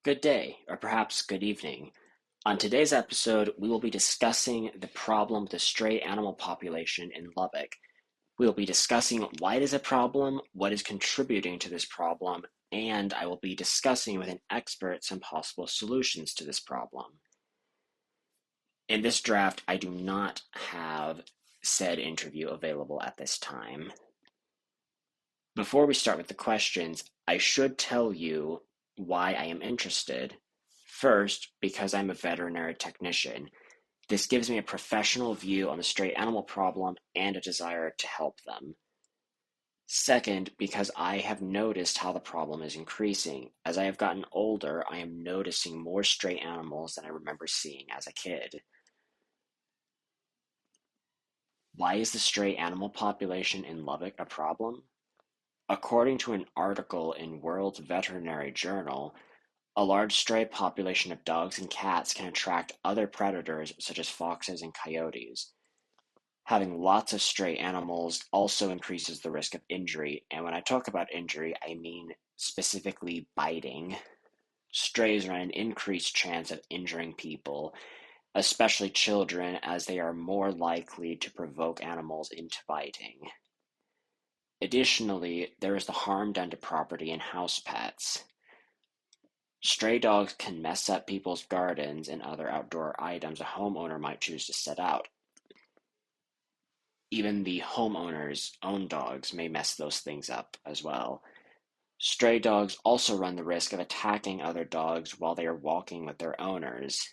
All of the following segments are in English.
Good day, or perhaps good evening. On today's episode, we will be discussing the problem with the stray animal population in Lubbock. We will be discussing why it is a problem, what is contributing to this problem, and I will be discussing with an expert some possible solutions to this problem. In this draft, I do not have said interview available at this time. Before we start with the questions, I should tell you why I am interested. First, because I'm a veterinary technician. This gives me a professional view on the stray animal problem and a desire to help them. Second, because I have noticed how the problem is increasing. As I have gotten older, I am noticing more stray animals than I remember seeing as a kid. Why is the stray animal population in Lubbock a problem? According to an article in World Veterinary Journal, a large stray population of dogs and cats can attract other predators such as foxes and coyotes. Having lots of stray animals also increases the risk of injury, and when I talk about injury, I mean specifically biting. Strays run an increased chance of injuring people, especially children, as they are more likely to provoke animals into biting. Additionally, there is the harm done to property and house pets. Stray dogs can mess up people's gardens and other outdoor items a homeowner might choose to set out. Even the homeowner's own dogs may mess those things up as well. Stray dogs also run the risk of attacking other dogs while they are walking with their owners.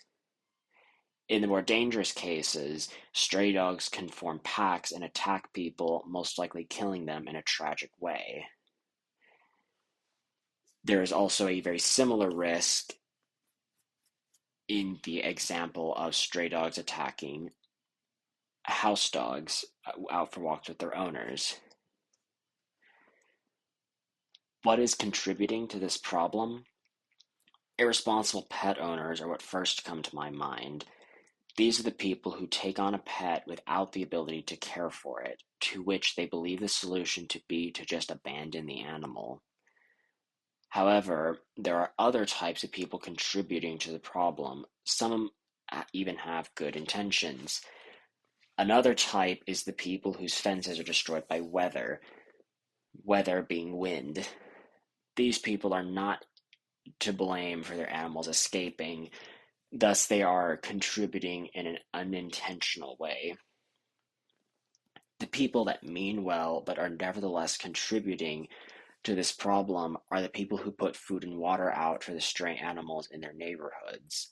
In the more dangerous cases, stray dogs can form packs and attack people, most likely killing them in a tragic way. There is also a very similar risk in the example of stray dogs attacking house dogs out for walks with their owners. What is contributing to this problem? Irresponsible pet owners are what first come to my mind. These are the people who take on a pet without the ability to care for it, to which they believe the solution to be to just abandon the animal. However, there are other types of people contributing to the problem. Some even have good intentions. Another type is the people whose fences are destroyed by weather being wind. These people are not to blame for their animals escaping, thus they are contributing in an unintentional way. The people that mean well but are nevertheless contributing to this problem are the people who put food and water out for the stray animals in their neighborhoods.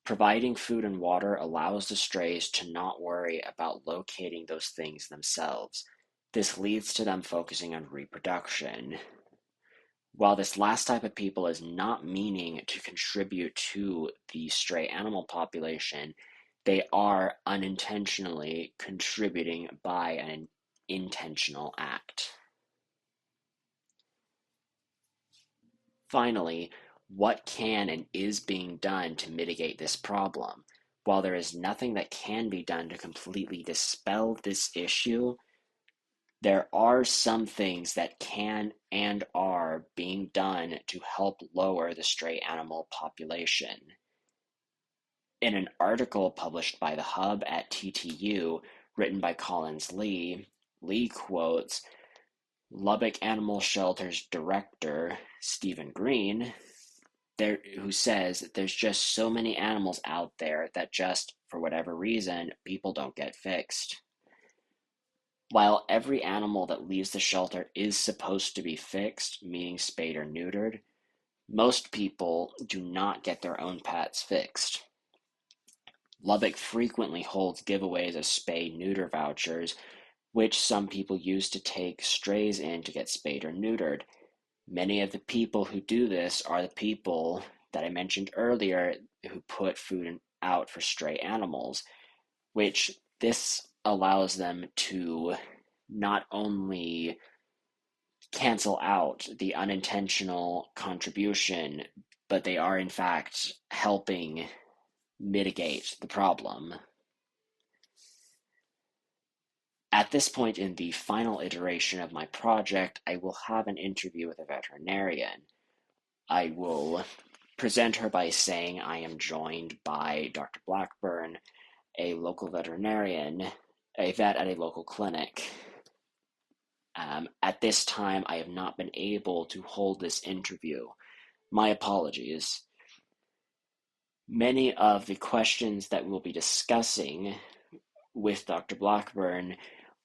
Providing food and water allows the strays to not worry about locating those things themselves. This leads to them focusing on reproduction. While this last type of people is not meaning to contribute to the stray animal population, they are unintentionally contributing by an intentional act. Finally, what can and is being done to mitigate this problem? While there is nothing that can be done to completely dispel this issue, there are some things that can and are being done to help lower the stray animal population. In an article published by The Hub at TTU, written by Collins Lee, Lee quotes Lubbock Animal Shelter's director, Stephen Green, who says there's just so many animals out there that just, for whatever reason, people don't get fixed. While every animal that leaves the shelter is supposed to be fixed, meaning spayed or neutered, most people do not get their own pets fixed. Lubbock frequently holds giveaways of spay-neuter vouchers, which some people use to take strays in to get spayed or neutered. Many of the people who do this are the people that I mentioned earlier who put food out for stray animals, which this allows them to not only cancel out the unintentional contribution, but they are in fact helping mitigate the problem. At this point in the final iteration of my project, I will have an interview with a veterinarian. I will present her by saying I am joined by Dr. Blackburn, a local veterinarian, a vet at a local clinic. At this time, I have not been able to hold this interview. My apologies. Many of the questions that we'll be discussing with Dr. Blackburn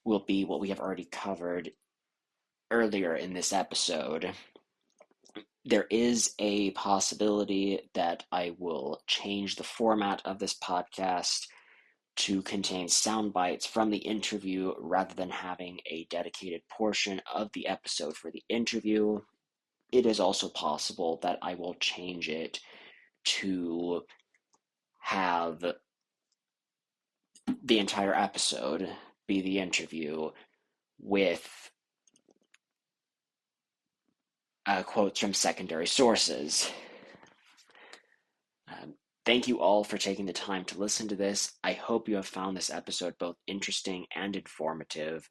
will be what we have already covered earlier in this episode. There is a possibility that I will change the format of this podcast to contain sound bites from the interview rather than having a dedicated portion of the episode for the interview. It is also possible that I will change it to have the entire episode be the interview with quotes from secondary sources. Um, Thank you all for taking the time to listen to this. I hope you have found this episode both interesting and informative.